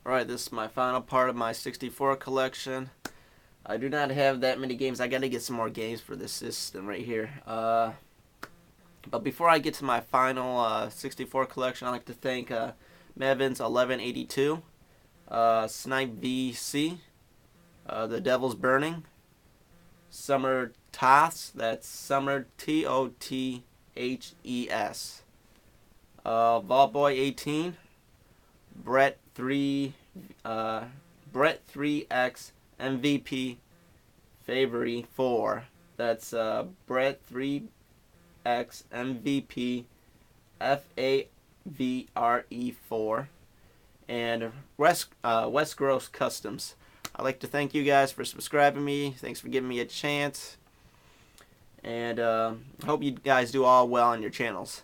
Alright, this is my final part of my 64 collection. I do not have that many games. I gotta get some more games for this system right here. But before I get to my final 64 collection, I'd like to thank Mevins 1182, Snipe VC, The Devil's Burning, Summer Toths, that's Summer Tothes, Vault Boy 18, Brett 3, Brett 3X MVP Favory 4. That's Brett 3X MVP FAVRE 4, and West Gross Customs. I'd like to thank you guys for subscribing me. Thanks for giving me a chance, and hope you guys do all well on your channels.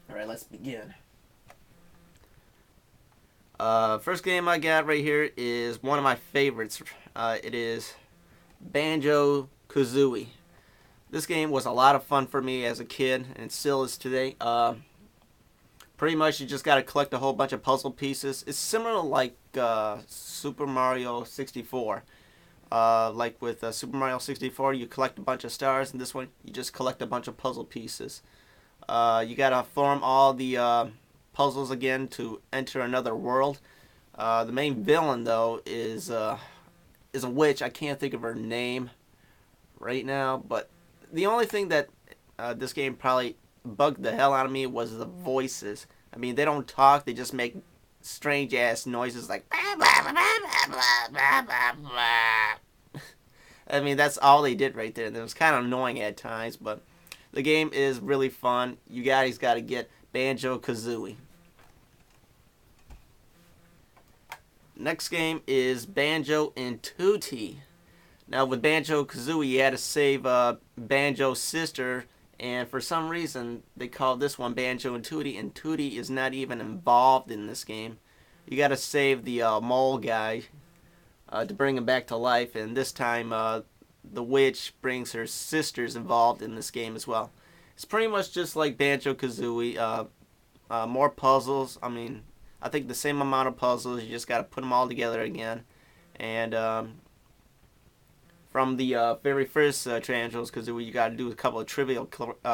Alright, let's begin. First game I got right here is one of my favorites. It is Banjo-Kazooie. This game was a lot of fun for me as a kid, and it still is today. Pretty much you just got to collect a whole bunch of puzzle pieces. It's similar to like Super Mario 64. Like with Super Mario 64, you collect a bunch of stars, and this one you just collect a bunch of puzzle pieces. You got to form all the puzzles again to enter another world. The main villain though is a witch. I can't think of her name right now, but the only thing that this game probably bugged the hell out of me was the voices. I mean, they don't talk; they just make strange ass noises like. I mean, that's all they did right there. And it was kind of annoying at times, but the game is really fun. You guys got to get Banjo-Kazooie. Next game is Banjo and Tootie. Now with Banjo-Kazooie, you had to save Banjo's sister, and for some reason they called this one Banjo and Tootie is not even involved in this game. You got to save the mole guy to bring him back to life, and this time the witch brings her sisters involved in this game as well. It's pretty much just like Banjo-Kazooie. More puzzles. I mean, I think the same amount of puzzles. You just got to put them all together again. And from the very first Banjo-Kazooie, you got to do a couple of trivial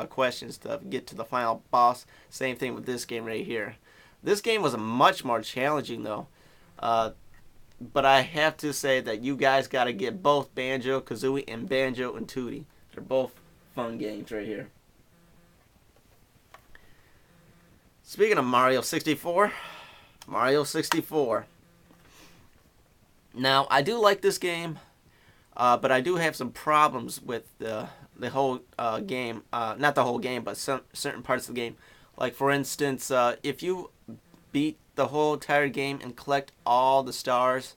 questions to get to the final boss. Same thing with this game right here. This game was much more challenging though. But I have to say that you guys got to get both Banjo-Kazooie and Banjo and Tootie. They're both fun games right here. Speaking of Mario 64, Mario 64. Now, I do like this game, but I do have some problems with the whole game. Not the whole game, but certain parts of the game. Like, for instance, if you beat the whole entire game and collect all the stars,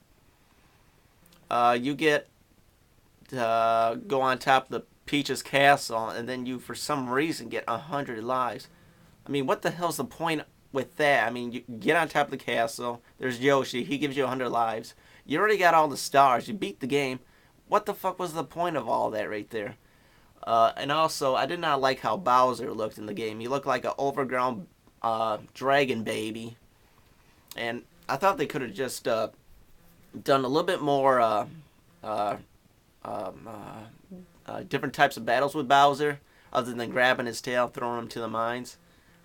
you get to go on top of the Peach's castle, and then you, for some reason, get 100 lives. I mean, what the hell's the point with that? I mean, you get on top of the castle. There's Yoshi. He gives you 100 lives. You already got all the stars. You beat the game. What the fuck was the point of all that right there? And also, I did not like how Bowser looked in the game. He looked like an overgrown dragon baby. And I thought they could have just done a little bit more different types of battles with Bowser, other than grabbing his tail, throwing him to the mines.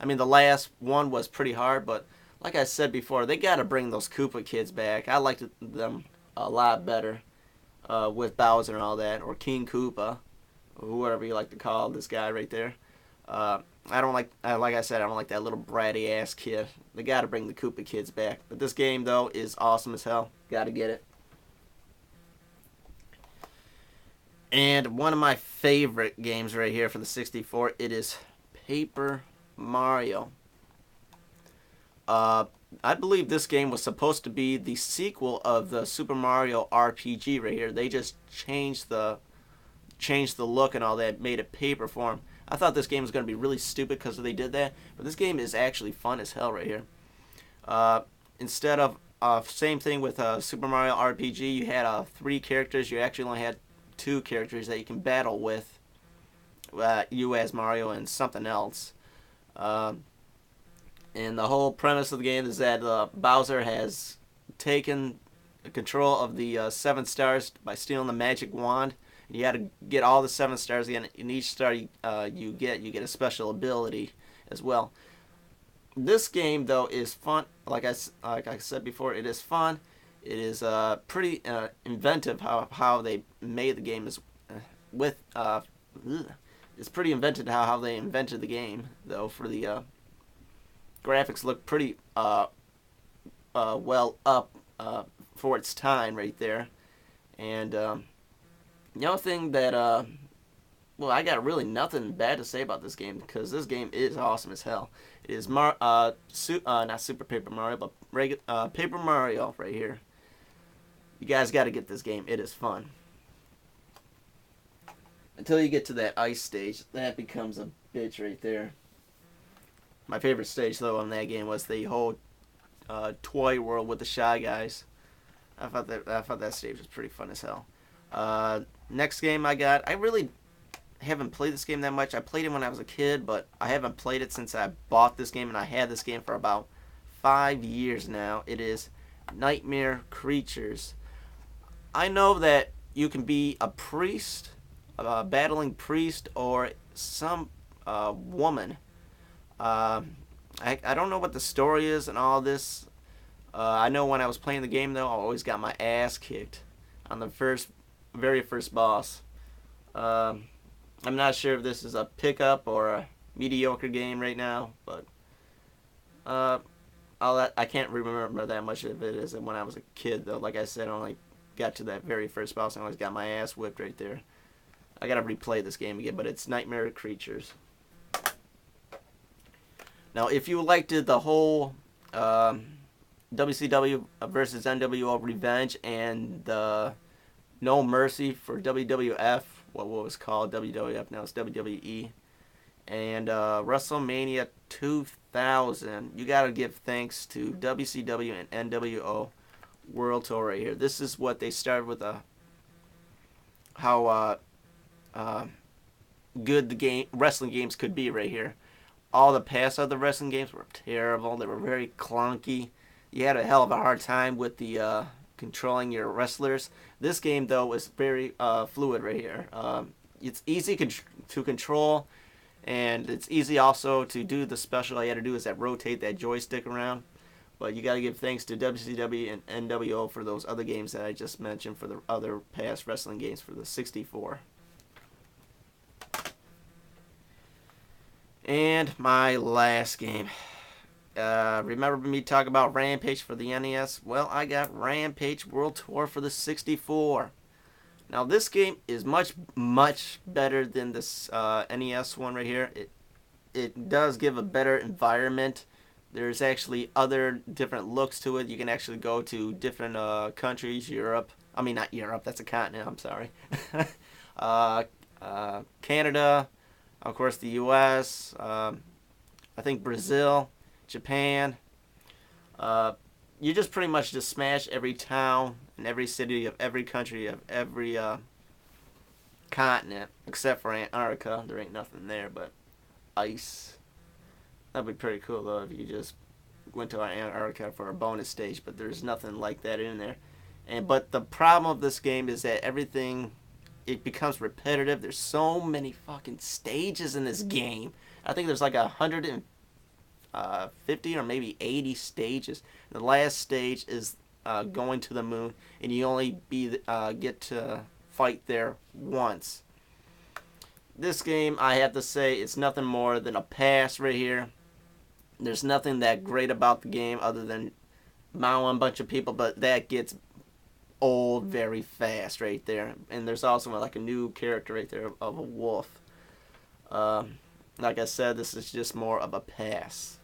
I mean, the last one was pretty hard, but like I said before, they got to bring those Koopa kids back. I liked them a lot better with Bowser and all that, or King Koopa, or whoever you like to call this guy right there. I don't like, like I said, I don't like that little bratty ass kid. They got to bring the Koopa kids back. But this game though is awesome as hell. Got to get it. And one of my favorite games right here for the 64, it is Paper Mario. I believe this game was supposed to be the sequel of the Super Mario RPG right here. They just changed the look and all that, made it paper form. I thought this game was going to be really stupid because they did that, but this game is actually fun as hell right here. Instead of same thing with Super Mario RPG, you had 3 characters. You actually only had 2 characters that you can battle with. You as Mario and something else. And the whole premise of the game is that Bowser has taken control of the 7 stars by stealing the magic wand. You got to get all the 7 stars again. In each star you get a special ability as well. This game though is fun. Like I said before, it is fun. It is pretty inventive how they made the game is with. It's pretty inventive how they invented the game though. For the graphics look pretty well up for its time right there. And the other thing that well, I got really nothing bad to say about this game because this game is awesome as hell. It is not Super Paper Mario, but Paper Mario right here. You guys got to get this game. It is fun. Until you get to that ice stage, that becomes a bitch right there. My favorite stage though on that game was the whole toy world with the Shy Guys. I thought that stage was pretty fun as hell. Next game I got, I really haven't played this game that much. I played it when I was a kid, but I haven't played it since I bought this game, and I had this game for about 5 years now. It is Nightmare Creatures. I know that you can be a priest, a battling priest, or some woman. I don't know what the story is and all this. I know when I was playing the game, though, I always got my ass kicked on the very first boss. I'm not sure if this is a pickup or a mediocre game right now, but I can't remember that much of it as when I was a kid, though. Like I said, I only got to that very first boss and I always got my ass whipped right there. I gotta replay this game again, but it's Nightmare Creatures. Now, if you liked the whole WCW versus NWO Revenge and the No Mercy for WWF, what was called WWF, now it's WWE, and WrestleMania 2000, you gotta give thanks to WCW and NWO World Tour right here. This is what they started with, how good the wrestling games could be right here. All the past other wrestling games were terrible. They were very clunky. You had a hell of a hard time with the controlling your wrestlers. This game, though, was very fluid right here. It's easy to control, and it's easy also to do the special. All you had to do is rotate that joystick around. But you got to give thanks to WCW and NWO for those other games that I just mentioned for the other past wrestling games for the 64. And my last game. Remember me talking about Rampage for the NES? Well, I got Rampage World Tour for the 64. Now, this game is much, much better than this NES one right here. It does give a better environment. There's actually other different looks to it. You can actually go to different countries, Europe. I mean, not Europe, that's a continent, I'm sorry. Canada, of course, the U.S., I think Brazil, Japan. You just pretty much just smash every town and every city of every country of every continent, except for Antarctica. There ain't nothing there but ice. That'd be pretty cool, though, if you just went to Antarctica for a bonus stage, but there's nothing like that in there. But the problem of this game is that everything, it becomes repetitive. There's so many fucking stages in this game. I think there's like 150 or maybe 80 stages. The last stage is going to the moon, and you only get to fight there once. This game, I have to say, it's nothing more than a pass right here. There's nothing that great about the game other than mowing a bunch of people, but that gets old very fast right there. And there's also like a new character right there of a wolf. Like I said, this is just more of a pass.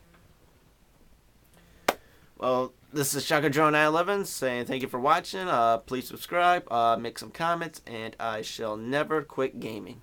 Well, this is Shaka Drone 911 saying thank you for watching. Please subscribe, make some comments, and I shall never quit gaming.